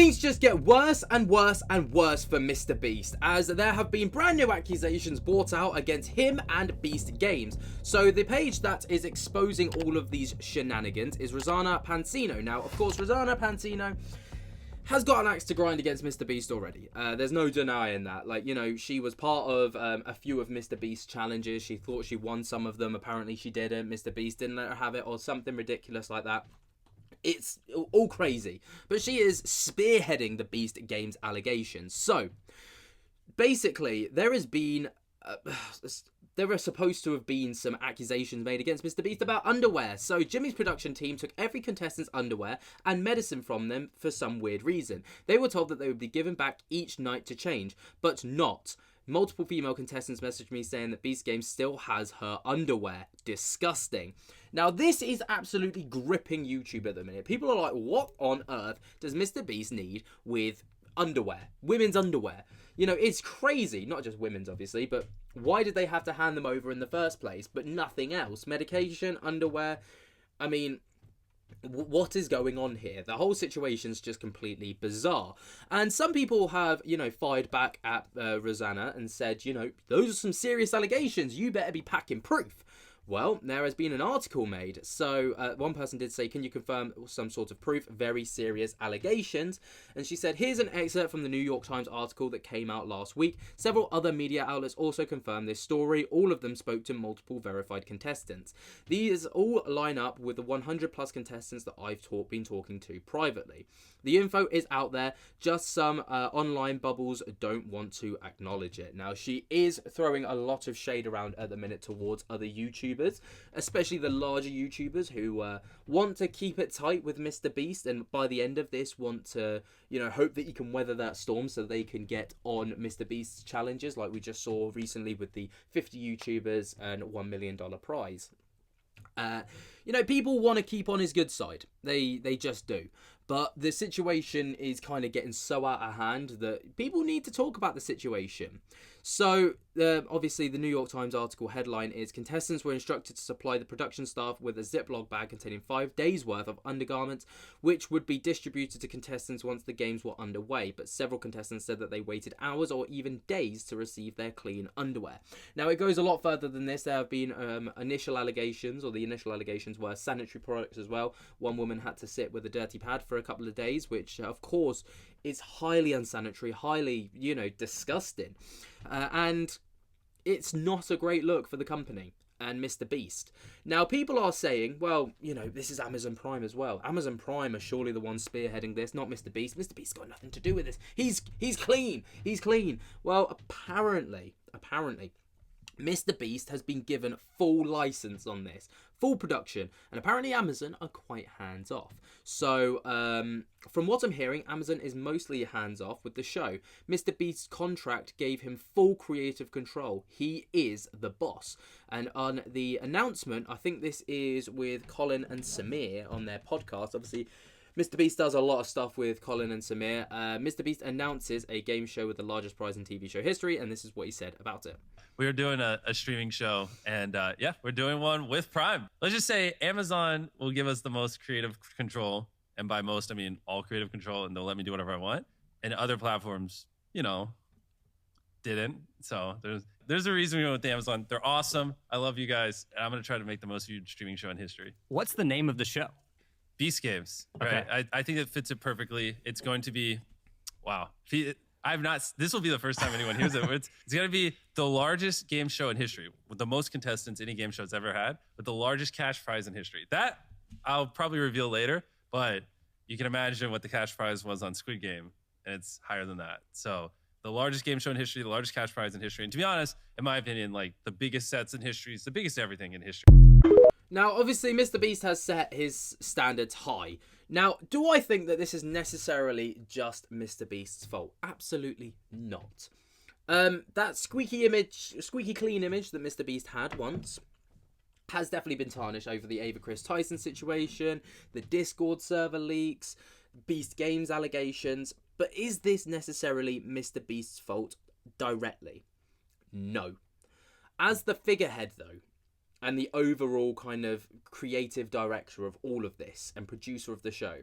Things just get worse and worse and worse for MrBeast, as there have been brand new accusations brought out against him and Beast Games. So the page that is exposing all of these shenanigans is Rosanna Pansino. Now, of course, Rosanna Pansino has got an axe to grind against MrBeast already. There's no denying that. Like, you know, she was part of a few of MrBeast's challenges. She thought she won some of them. Apparently she didn't. MrBeast didn't let her have it, or something ridiculous like that. It's all crazy. But she is spearheading the Beast Games allegations. So, basically, there has been... there are supposed to have been some accusations made against MrBeast about underwear. So Jimmy's production team took every contestant's underwear and medicine from them for some weird reason. They were told that they would be given back each night to change, but not. Multiple female contestants messaged me saying that Beast Games still has her underwear. Disgusting. Now, this is absolutely gripping YouTube at the minute. People are like, what on earth does MrBeast need with underwear? Women's underwear. You know, it's crazy. Not just women's, obviously, but why did they have to hand them over in the first place, but nothing else? Medication, underwear. I mean, what is going on here? The whole situation's just completely bizarre. And some people have, you know, fired back at Rosanna and said, you know, those are some serious allegations. You better be packing proof. Well, there has been an article made. So one person did say, can you confirm some sort of proof? Very serious allegations. And she said, here's an excerpt from the New York Times article that came out last week. Several other media outlets also confirmed this story. All of them spoke to multiple verified contestants. These all line up with the 100 plus contestants that I've been talking to privately. The info is out there, just some online bubbles don't want to acknowledge it. Now, she is throwing a lot of shade around at the minute towards other YouTubers, especially the larger YouTubers who want to keep it tight with MrBeast, and by the end of this want to, you know, hope that he can weather that storm so they can get on MrBeast's challenges, like we just saw recently with the 50 YouTubers and $1 million prize. You know, people want to keep on his good side. They just do. But the situation is kind of getting so out of hand that people need to talk about the situation. So, obviously, the New York Times article headline is, contestants were instructed to supply the production staff with a Ziploc bag containing 5 days' worth of undergarments, which would be distributed to contestants once the games were underway. But several contestants said that they waited hours or even days to receive their clean underwear. Now, it goes a lot further than this. There have been initial allegations, or the initial allegations were sanitary products as well. One woman had to sit with a dirty pad for a couple of days, which, of course, is highly unsanitary, highly, you know, disgusting. And it's not a great look for the company and MrBeast. Now, people are saying, well, you know, this is Amazon Prime as well. Amazon Prime are surely the ones spearheading this, not MrBeast. MrBeast's got nothing to do with this. He's clean. He's clean. Well, apparently, MrBeast has been given full license on this, full production, and apparently Amazon are quite hands-off. So, from what I'm hearing, Amazon is mostly hands-off with the show. MrBeast's contract gave him full creative control. He is the boss. And on the announcement, I think this is with Colin and Samir on their podcast, obviously, MrBeast does a lot of stuff with Colin and Samir. MrBeast announces a game show with the largest prize in TV show history, and this is what he said about it. We were doing a streaming show, and yeah, we're doing one with Prime. Let's just say Amazon will give us the most creative control, and by most, I mean all creative control, and they'll let me do whatever I want. And other platforms, you know, didn't. So there's a reason we went with Amazon. They're awesome. I love you guys. And I'm going to try to make the most huge streaming show in history. What's the name of the show? Beast Games. Okay. Right? I think it fits it perfectly. It's going to be, wow. This will be the first time anyone hears it. It's going to be the largest game show in history with the most contestants any game show's ever had, with the largest cash prize in history. That I'll probably reveal later, but you can imagine what the cash prize was on Squid Game, and it's higher than that. So the largest game show in history, the largest cash prize in history. And to be honest, in my opinion, like the biggest sets in history, it's the biggest everything in history. Now, obviously, MrBeast has set his standards high. Now, do I think that this is necessarily just MrBeast's fault? Absolutely not. That squeaky clean image that MrBeast had once has definitely been tarnished over the Ava Chris Tyson situation, the Discord server leaks, Beast Games allegations. But is this necessarily MrBeast's fault directly? No. As the figurehead, though, and the overall kind of creative director of all of this and producer of the show,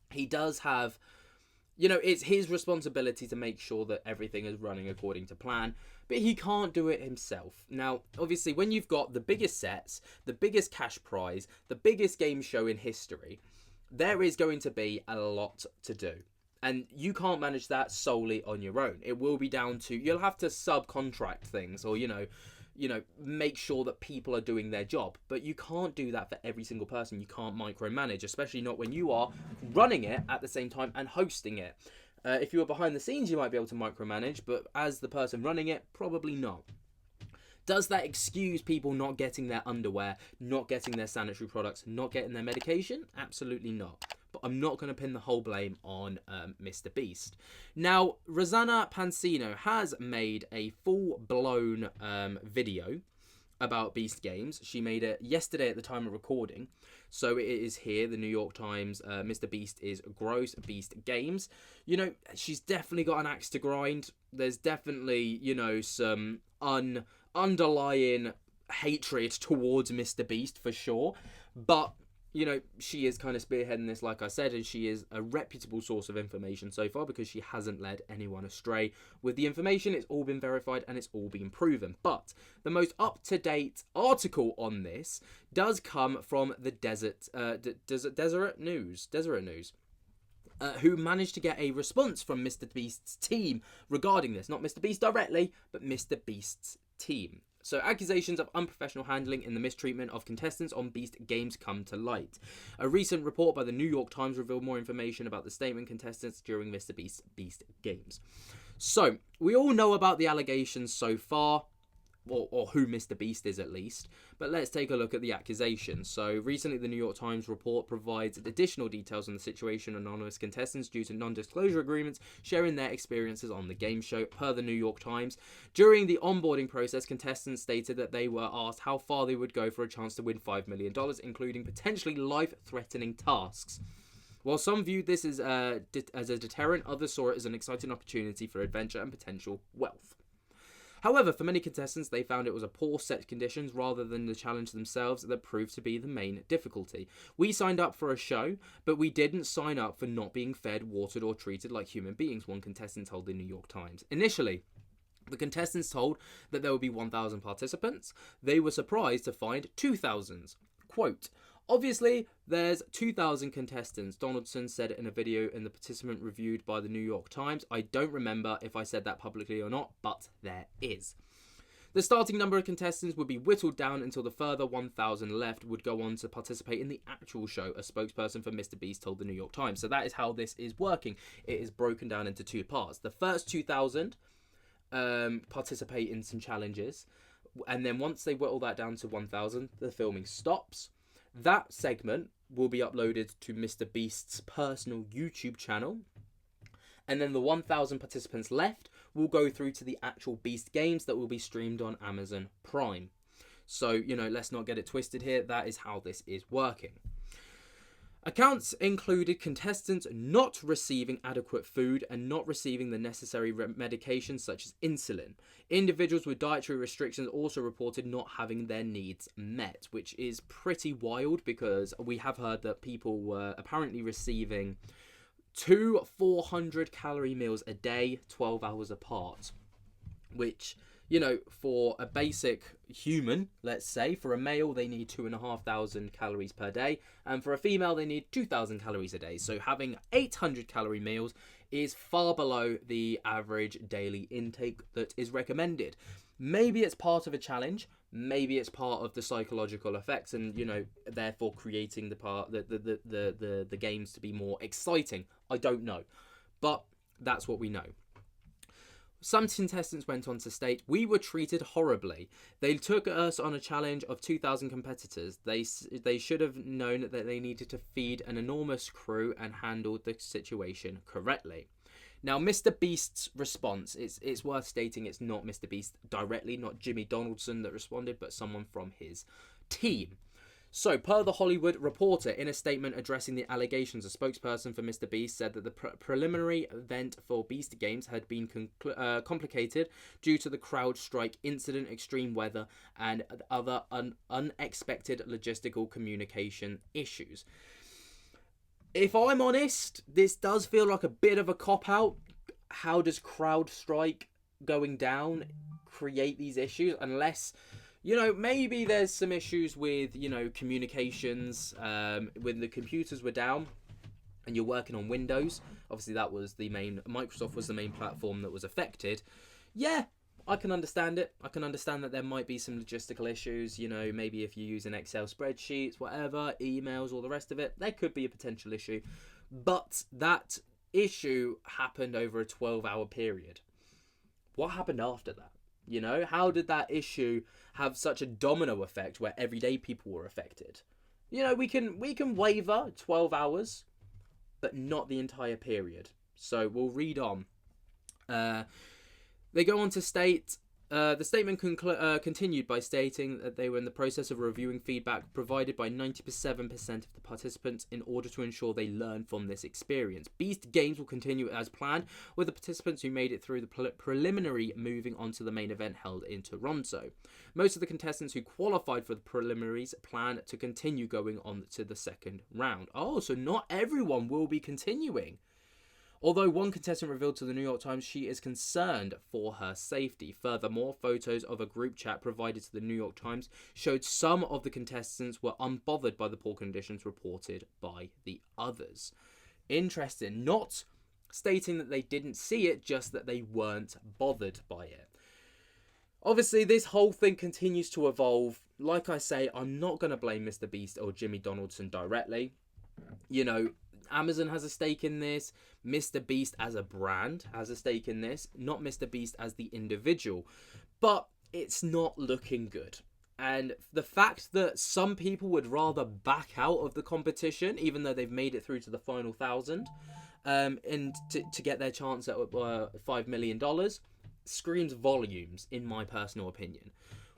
he does have, it's his responsibility to make sure that everything is running according to plan, but he can't do it himself. Now, obviously, when you've got the biggest sets, the biggest cash prize, the biggest game show in history, there is going to be a lot to do. And you can't manage that solely on your own. It will be down to, you'll have to subcontract things, or, make sure that people are doing their job. But you can't do that for every single person. You can't micromanage, especially not when you are running it at the same time and hosting it. If you were behind the scenes, you might be able to micromanage, but as the person running it, probably not. Does that excuse people not getting their underwear, not getting their sanitary products, not getting their medication? Absolutely not. But I'm not going to pin the whole blame on MrBeast. Now, Rosanna Pansino has made a full-blown video about Beast Games. She made it yesterday at the time of recording. So it is here, the New York Times, MrBeast is gross, Beast Games. She's definitely got an axe to grind. There's definitely, some underlying hatred towards MrBeast for sure. But she is kind of spearheading this, like I said, and she is a reputable source of information so far because she hasn't led anyone astray with the information. It's all been verified and it's all been proven. But the most up-to-date article on this does come from the Deseret News, who managed to get a response from MrBeast's team regarding this. Not MrBeast directly, but MrBeast's team. So, accusations of unprofessional handling in the mistreatment of contestants on Beast Games come to light. A recent report by the New York Times revealed more information about the statement contestants during MrBeast's Beast Games. So, we all know about the allegations so far, or who MrBeast is at least, but let's take a look at the accusations. So, recently the New York Times report provides additional details on the situation of anonymous contestants due to non-disclosure agreements sharing their experiences on the game show. Per the New York Times, during the onboarding process, contestants stated that they were asked how far they would go for a chance to win $5 million, including potentially life-threatening tasks. While some viewed this as a deterrent, others saw it as an exciting opportunity for adventure and potential wealth. However, for many contestants, they found it was a poor set conditions rather than the challenge themselves that proved to be the main difficulty. We signed up for a show, but we didn't sign up for not being fed, watered, or treated like human beings, one contestant told the New York Times. Initially, the contestants told that there would be 1,000 participants. They were surprised to find 2,000. Quote, obviously, there's 2,000 contestants, Donaldson said in a video in the participant reviewed by the New York Times. I don't remember if I said that publicly or not, but there is. The starting number of contestants would be whittled down until the further 1,000 left would go on to participate in the actual show, a spokesperson for MrBeast told the New York Times. So that is how this is working. It is broken down into two parts. The first 2,000 participate in some challenges, and then once they whittle that down to 1,000, the filming stops. That segment will be uploaded to MrBeast's personal YouTube channel. And then the 1,000 participants left will go through to the actual Beast Games that will be streamed on Amazon Prime. So, let's not get it twisted here. That is how this is working. Accounts included contestants not receiving adequate food and not receiving the necessary medications such as insulin. Individuals with dietary restrictions also reported not having their needs met, which is pretty wild because we have heard that people were apparently receiving 2 400-calorie meals a day, 12 hours apart, which, for a basic human, let's say, for a male, they need 2,500 calories per day, and for a female, they need 2,000 calories a day. So having 800-calorie meals is far below the average daily intake that is recommended. Maybe it's part of a challenge. Maybe it's part of the psychological effects, and therefore creating the games to be more exciting. I don't know, but that's what we know. Some contestants went on to state, we were treated horribly. They took us on a challenge of 2,000 competitors. They should have known that they needed to feed an enormous crew and handled the situation correctly. Now, MrBeast's response, it's worth stating it's not MrBeast directly, not Jimmy Donaldson that responded, but someone from his team. So, per The Hollywood Reporter, in a statement addressing the allegations, a spokesperson for MrBeast said that the preliminary event for Beast Games had been complicated due to the CrowdStrike incident, extreme weather, and other unexpected logistical communication issues. If I'm honest, this does feel like a bit of a cop-out. How does CrowdStrike going down create these issues? Unless, maybe there's some issues with, communications, when the computers were down and you're working on Windows. Obviously, Microsoft was the main platform that was affected. Yeah, I can understand it. I can understand that there might be some logistical issues, maybe if you're using Excel spreadsheets, whatever, emails, all the rest of it, there could be a potential issue. But that issue happened over a 12-hour period. What happened after that? How did that issue have such a domino effect where everyday people were affected? We can waver 12 hours, but not the entire period. So we'll read on. They go on to state, the statement continued by stating that they were in the process of reviewing feedback provided by 97% of the participants in order to ensure they learn from this experience. Beast Games will continue as planned, with the participants who made it through the preliminary moving on to the main event held in Toronto. Most of the contestants who qualified for the preliminaries plan to continue going on to the second round. Oh, so not everyone will be continuing. Although one contestant revealed to the New York Times she is concerned for her safety. Furthermore, photos of a group chat provided to the New York Times showed some of the contestants were unbothered by the poor conditions reported by the others. Interesting. Not stating that they didn't see it, just that they weren't bothered by it. Obviously, this whole thing continues to evolve. Like I say, I'm not going to blame MrBeast or Jimmy Donaldson directly. Amazon has a stake in this. MrBeast as a brand has a stake in this. Not MrBeast as the individual. But it's not looking good. And the fact that some people would rather back out of the competition, even though they've made it through to the final 1,000, and to get their chance at $5 million, screams volumes, in my personal opinion.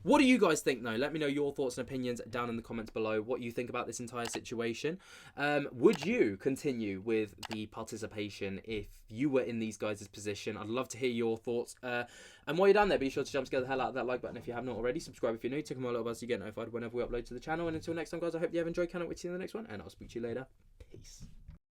What do you guys think, though? Let me know your thoughts and opinions down in the comments below. What you think about this entire situation. Would you continue with the participation if you were in these guys' position? I'd love to hear your thoughts. And while you're down there, be sure to jump scare the hell out of that like button if you have not already. Subscribe if you're new. Tick on my little bell so you get notified whenever we upload to the channel. And until next time, guys, I hope you have enjoyed. Cannot wait to see you in the next one. And I'll speak to you later. Peace.